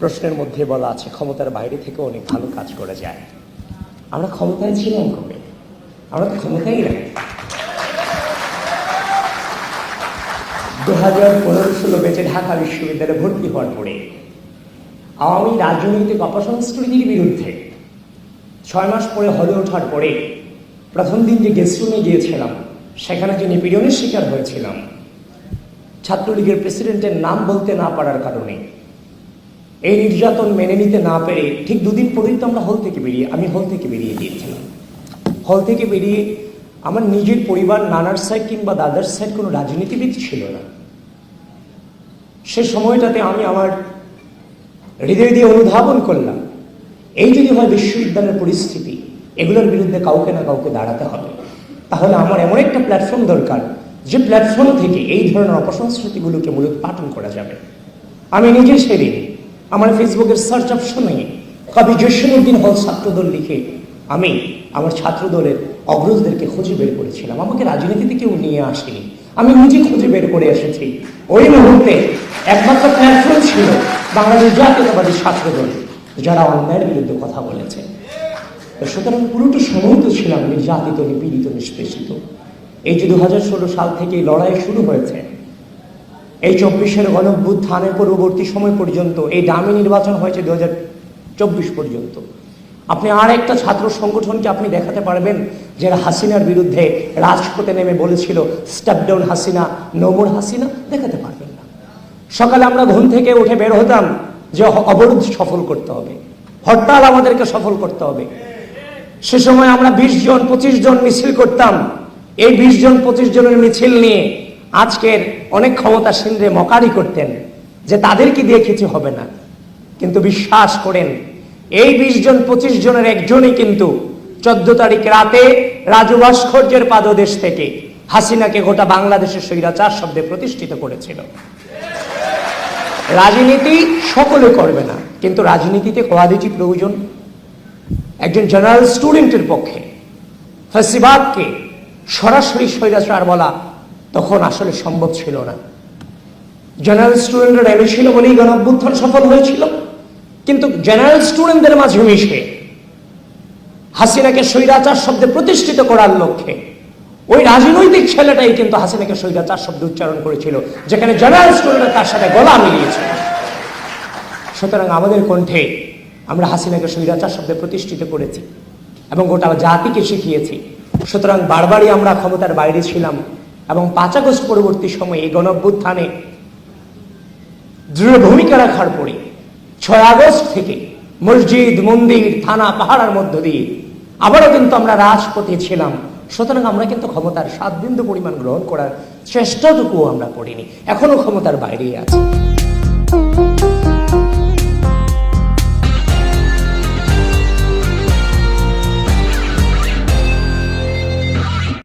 প্রশ্নের মধ্যে বলা আছে ক্ষমতার বাইরে থেকে অনেক ভালো কাজ করা যায়। আমরা ক্ষমতায় ছিলাম কবে? আমরা তো ক্ষমতাই নাই। 2015-16 ব্যাচে ঢাকা বিশ্ববিদ্যালয়ে ভর্তি হওয়ার পরে আওয়ামী রাজনৈতিক অপসংস্কৃতির বিরুদ্ধে 6 মাস পরে হলে ওঠার পরে প্রথম দিন যে গেস্ট রুমে গিয়েছিলাম, সেখানে যে নিপীড়নের শিকার হয়েছিলাম, ছাত্রলীগের প্রেসিডেন্টের নাম বলতে না পারার কারণে এই নির্যাতন মেনে নিতে না পেরে ঠিক 2 দিন পরেই তো আমরা আমি হল থেকে বেরিয়ে গিয়েছিলাম। হল থেকে বেরিয়ে আমার নিজের পরিবার, নানার সাইড কিংবা দাদার সাইড কোনো রাজনীতিবিদ ছিল না। সে সময়টাতে আমি আমার হৃদয় দিয়ে অনুধাবন করলাম, এই যদি হয় বিশ্ববিদ্যালয়ের পরিস্থিতি, এগুলোর বিরুদ্ধে কাউকে না কাউকে দাঁড়াতে হবে। তাহলে আমার এমন একটা প্ল্যাটফর্ম দরকার, যে প্ল্যাটফর্ম থেকে এই ধরনের অপসংস্কৃতিগুলোকে মূলোৎপাটন করা যাবে। আমি নিজে সেদিন আমার ফেসবুকের সার্চ অপশনে কবি জসীমউদ্দিন হল ছাত্রদল লিখে আমি আমার ছাত্রদলের অগ্রজদেরকে খুঁজে বের করেছিলাম। আমাকে রাজনীতিতে কেউ নিয়ে আসেনি, আমি নিজে খুঁজে বের করে এসেছি। ওই মুহূর্তে একমাত্র প্ল্যাটফর্ম ছিল বাংলাদেশ জাতীয়তাবাদী ছাত্রদল, যারা অন্যায়ের বিরুদ্ধে কথা বলেছে। সুতরাং পুরোটা সময় তো ছিলাম নির্যাতিত, নিপীড়িত, নিষ্পেষিত। এই যে 2016 সাল থেকে লড়াই শুরু হয়েছে, এই 24-এর গণঅভ্যুত্থানের পরবর্তী সময় পর্যন্ত, এই ডামি নির্বাচন হয়েছে 2024 পর্যন্ত, আপনি আর একটা ছাত্র সংগঠনকে আপনি দেখাতে পারবেন যারা হাসিনার বিরুদ্ধে রাজপথে নেমে বলেছিল step down Hasina, no more Hasina? দেখাতে পারবেন না। সকালে আমরা ঘুম থেকে উঠে বের হতাম যে অবরোধ সফল করতে হবে, হরতাল আমাদেরকে সফল করতে হবে। সে সময় আমরা 20 জন 25 জন মিছিল করতাম। এই 20 জন 25 জনের মিছিল নিয়ে আজকের অনেক ক্ষমতাসীনরে মকারি করতেন যে তাদেরকে দিয়ে কিছু হবে না। কিন্তু বিশ্বাস করেন, এই 20 জন 25 জনের একজনই কিন্তু 14 তারিখ রাতে রাজু ভাস্কর্যের পাদদেশ থেকে হাসিনাকে গোটা বাংলাদেশের স্বৈরাচার শব্দে প্রতিষ্ঠিত করেছিল। রাজনীতি সকলে করবে না, কিন্তু রাজনীতিতে কোয়ালিটি প্রয়োজন। একজন জেনারেল স্টুডেন্টের পক্ষে ফ্যাসিবাদকে সরাসরি স্বৈরাচার বলা তখন আসলে সম্ভব ছিল না। জেনারেল স্টুডেন্টরা নেমেছিল বলেই গণঅভ্যুত্থান সফল হয়েছিল। কিন্তু জেনারেল স্টুডেন্টদের মাঝে মিশে হাসিনাকে স্বৈরাচার শব্দে প্রতিষ্ঠিত করার লক্ষ্যে ওই রাজনৈতিক ছেলেটাই কিন্তু হাসিনাকে স্বৈরাচার শব্দ উচ্চারণ করেছিল, যেখানে জেনারেল স্টুডেন্টরা তার সাথে গলা মিলিয়েছিল। সুতরাং আমাদের কণ্ঠে আমরা হাসিনাকে স্বৈরাচার শব্দে প্রতিষ্ঠিত করেছি এবং গোটা জাতিকে শিখিয়েছি। সুতরাং বারবারই আমরা ক্ষমতার বাইরে ছিলাম এবং 5 আগস্ট পরবর্তী সময়ে এই গণঅভ্যুত্থানে দৃঢ় ভূমিকা রাখার পরে 6 আগস্ট থেকে মসজিদ, মন্দির, থানা, পাহাড়ের মধ্য দিয়ে আবারও কিন্তু আমরা রাজপথে ছিলাম। সুতরাং আমরা কিন্তু ক্ষমতার 7 বিন্দু পরিমাণ গ্রহণ করার চেষ্টাটুকুও আমরা করিনি, এখনো ক্ষমতার বাইরেই আছি।